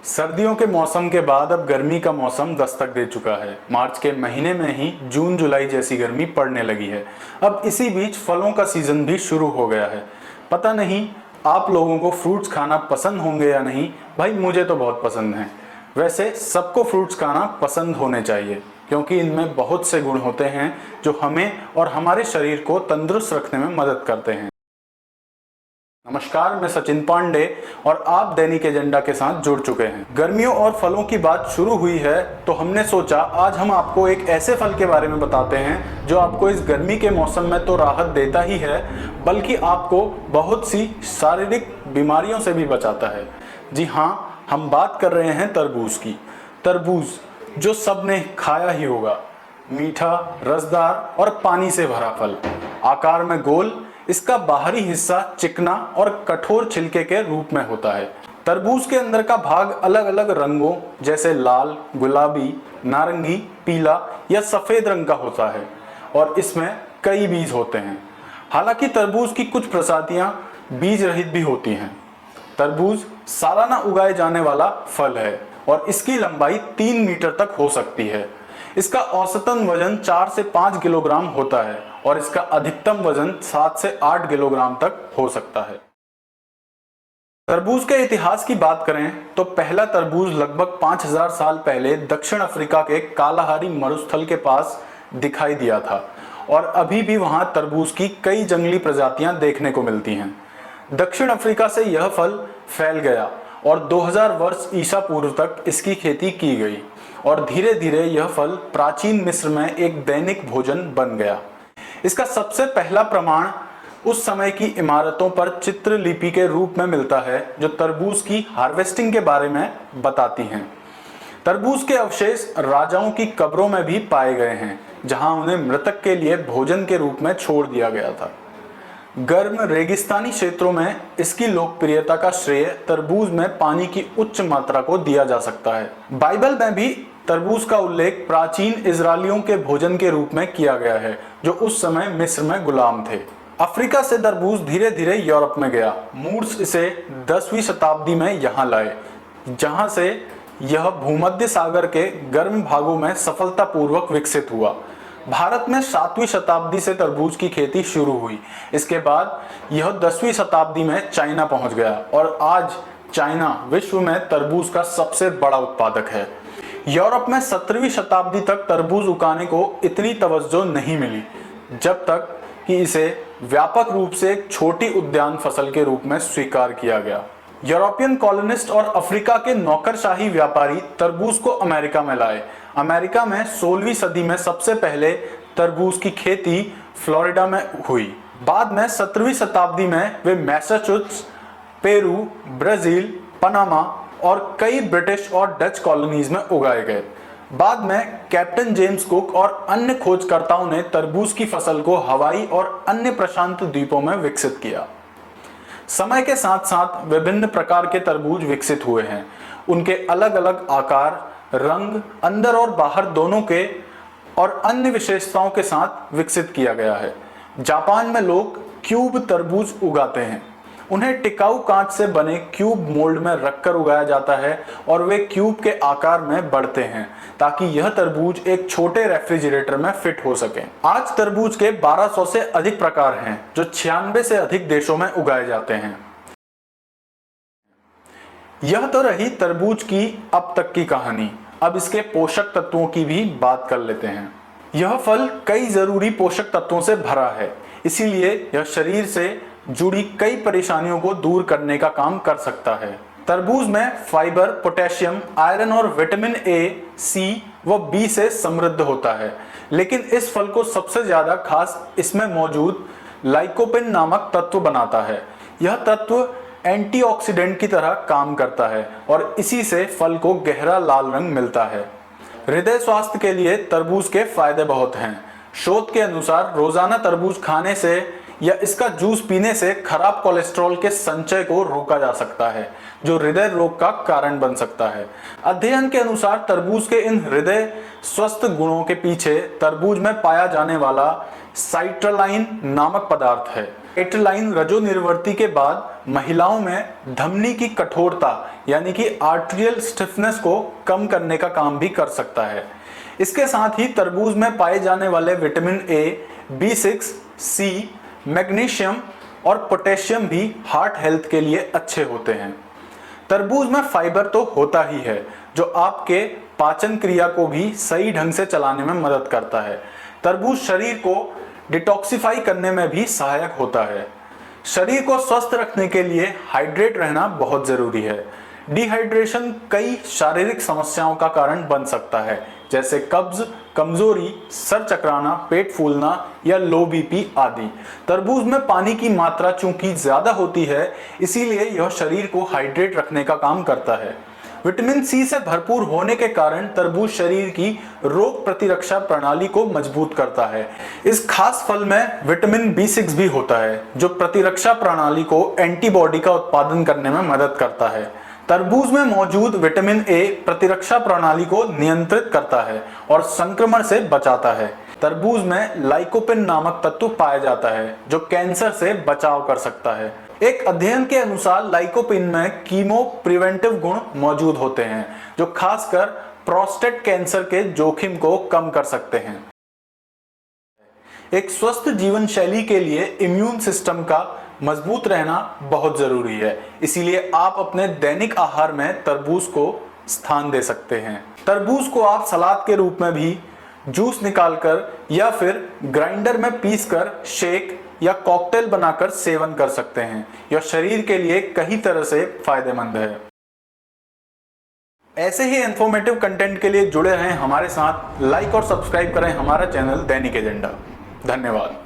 सर्दियों के मौसम के बाद अब गर्मी का मौसम दस्तक दे चुका है। मार्च के महीने में ही जून जुलाई जैसी गर्मी पड़ने लगी है। अब इसी बीच फलों का सीजन भी शुरू हो गया है। पता नहीं आप लोगों को फ्रूट्स खाना पसंद होंगे या नहीं। भाई मुझे तो बहुत पसंद है। वैसे सबको फ्रूट्स खाना पसंद होने चाहिए क्योंकि इनमें बहुत से गुण होते हैं जो हमें और हमारे शरीर को तंदुरुस्त रखने में मदद करते हैं। नमस्कार, मैं सचिन पांडे और आप दैनिक एजेंडा के साथ जुड़ चुके हैं। गर्मियों और फलों की बात शुरू हुई है तो हमने सोचा आज हम आपको एक ऐसे फल के बारे में बताते हैं जो आपको इस गर्मी के मौसम में तो राहत देता ही है बल्कि आपको बहुत सी शारीरिक बीमारियों से भी बचाता है। जी हाँ, हम बात कर रहे हैं तरबूज की। तरबूज जो सबने खाया ही होगा, मीठा, रसदार और पानी से भरा फल, आकार में गोल, इसका बाहरी हिस्सा चिकना और कठोर छिलके के रूप में होता है। तरबूज के अंदर का भाग अलग अलग रंगों जैसे लाल, गुलाबी, नारंगी, पीला या सफेद रंग का होता है और इसमें कई बीज होते हैं। हालांकि तरबूज की कुछ प्रजातियां बीज रहित भी होती हैं। तरबूज सालाना उगाए जाने वाला फल है और इसकी लंबाई 3 मीटर तक हो सकती है। इसका औसतन वजन 4 से 5 किलोग्राम होता है और इसका अधिकतम वजन 7 से 8 किलोग्राम तक हो सकता है। तरबूज के इतिहास की बात करें तो पहला तरबूज लगभग 5000 साल पहले दक्षिण अफ्रीका के कालाहारी मरुस्थल के पास दिखाई दिया था और अभी भी वहां तरबूज की कई जंगली प्रजातियां देखने को मिलती हैं। दक्षिण अफ्रीका से यह फल फैल गया और 2000 वर्ष ईसा पूर्व तक इसकी खेती की गई और धीरे धीरे यह फल प्राचीन मिस्र में एक दैनिक भोजन बन गया। इसका सबसे पहला प्रमाण उस समय की इमारतों पर चित्रलिपि के रूप में मिलता है जो तरबूज की हार्वेस्टिंग के बारे में बताती हैं। तरबूज के अवशेष राजाओं की कब्रों में भी पाए गए हैं जहां उन्हें मृतक के लिए भोजन के रूप में छोड़ दिया गया था। गर्म रेगिस्तानी क्षेत्रों में इसकी लोकप्रियता का श्रेय तरबूज में पानी की उच्च मात्रा को दिया जा सकता है। बाइबल में भी तरबूज का उल्लेख प्राचीन इजरायलियों के भोजन के रूप में किया गया है जो उस समय मिस्र में गुलाम थे। अफ्रीका से तरबूज धीरे धीरे यूरोप में गया। मूर्स इसे 10वीं शताब्दी में यहाँ लाए जहाँ से यह भूमध्य सागर के गर्म भागों में सफलतापूर्वक विकसित हुआ। भारत में 7वीं शताब्दी से तरबूज की खेती शुरू हुई। इसके बाद यह 10वीं शताब्दी में चाइना पहुंच गया और आज चाइना विश्व में तरबूज का सबसे बड़ा उत्पादक है। यूरोप में 17वीं शताब्दी तक तरबूज उगाने को इतनी तवज्जो नहीं मिली जब तक कि इसे व्यापक रूप से एक छोटी उद्यान फसल के रूप में स्वीकार किया गया। यूरोपियन कॉलोनिस्ट और अफ्रीका के नौकरशाही व्यापारी तरबूज को अमेरिका में लाए। अमेरिका में 16वीं सदी में सबसे पहले तरबूज की खेती फ्लोरिडा में हुई। बाद में 17वीं शताब्दी में वे मैसाचुसेट्स, पेरू, ब्राजील, पनामा और कई ब्रिटिश और डच कॉलोनीज में उगाए गए। बाद में कैप्टन जेम्स कुक और अन्य खोजकर्ताओं ने तरबूज की फसल को हवाई और अन्य प्रशांत द्वीपों में विकसित किया। समय के साथ साथ विभिन्न प्रकार के तरबूज विकसित हुए हैं। उनके अलग अलग आकार, रंग, अंदर और बाहर दोनों के और अन्य विशेषताओं के साथ विकसित किया गया है। जापान में लोग क्यूब तरबूज उगाते हैं। उन्हें टिकाऊ कांच से बने क्यूब मोल्ड में रखकर उगाया जाता है और वे क्यूब के आकार में बढ़ते हैं ताकि यह तरबूज एक छोटे रेफ्रिजरेटर में फिट हो सके। आज तरबूज के 1200 से अधिक प्रकार हैं जो 96 से अधिक देशों में उगाए जाते हैं। यह तो रही तरबूज की अब तक की कहानी। अब इसके पोषक तत्वों की भी बात कर लेते हैं। यह फल कई जरूरी पोषक तत्वों से भरा है, इसीलिए यह शरीर से जुड़ी कई परेशानियों को दूर करने का काम कर सकता है। तरबूज में फाइबर, पोटेशियम, आयरन और विटामिन ए, सी व बी से समृद्ध होता है। लेकिन इस फल को सबसे ज्यादा खास इसमें मौजूद लाइकोपिन नामक तत्व बनाता है। यह तत्व एंटीऑक्सीडेंट की तरह काम करता है और इसी से फल को गहरा लाल रंग मिलता है। हृदय स्वास्थ्य के लिए तरबूज के फायदे बहुत हैं। शोध के अनुसार रोजाना तरबूज खाने से या इसका जूस पीने से खराब कोलेस्ट्रॉल के संचय को रोका जा सकता है जो हृदय रोग का कारण बन सकता है। अध्ययन के अनुसार तरबूज के इन हृदय स्वस्थ गुणों के पीछे तरबूज में पाया जाने वाला साइट्रलाइन नामक पदार्थ है एटलाइन रजोनिर्वृत्ति के बाद महिलाओं में धमनी की कठोरता यानी कि आर्टेरियल स्टिफनेस को कम करने का काम भी कर सकता है। इसके साथ ही तरबूज में पाए जाने वाले vitamin A, B6, C, magnesium और पोटेशियम भी हार्ट हेल्थ के लिए अच्छे होते हैं। तरबूज में फाइबर तो होता ही है जो आपके पाचन क्रिया को भी सही ढंग से चलाने में मदद करता है। तरबूज शरीर को डिटॉक्सिफाई करने में भी सहायक होता है। शरीर को स्वस्थ रखने के लिए हाइड्रेट रहना बहुत जरूरी है। डिहाइड्रेशन कई शारीरिक समस्याओं का कारण बन सकता है, जैसे कब्ज, कमजोरी, सर चकराना, पेट फूलना या लो बीपी आदि। तरबूज में पानी की मात्रा चूंकि ज्यादा होती है, इसीलिए यह शरीर को हाइड्रेट रखने का काम करता है। विटामिन सी से भरपूर होने के कारण तरबूज शरीर की रोग प्रतिरक्षा प्रणाली को मजबूत करता है। इस खास फल में विटामिन B6 भी होता है जो प्रतिरक्षा प्रणाली को एंटीबॉडी का उत्पादन करने में मदद करता है। तरबूज में मौजूद विटामिन ए प्रतिरक्षा प्रणाली को नियंत्रित करता है और संक्रमण से बचाता है। तरबूज में लाइकोपिन नामक तत्व पाया जाता है जो कैंसर से बचाव कर सकता है। एक अध्ययन के अनुसार लाइकोपिन में कीमो प्रिवेंटिव गुण मौजूद होते हैं जो खासकर प्रोस्टेट कैंसर के जोखिम को कम कर सकते हैं। एक स्वस्थ जीवन शैली के लिए इम्यून सिस्टम का मजबूत रहना बहुत जरूरी है, इसीलिए आप अपने दैनिक आहार में तरबूज को स्थान दे सकते हैं। तरबूज को आप सलाद के रूप में भी, जूस निकालकर या फिर ग्राइंडर में पीसकर शेक या कॉकटेल बनाकर सेवन कर सकते हैं। यह शरीर के लिए कई तरह से फायदेमंद है। ऐसे ही इंफॉर्मेटिव कंटेंट के लिए जुड़े रहें हमारे साथ। लाइक और सब्सक्राइब करें हमारा चैनल दैनिक एजेंडा। धन्यवाद।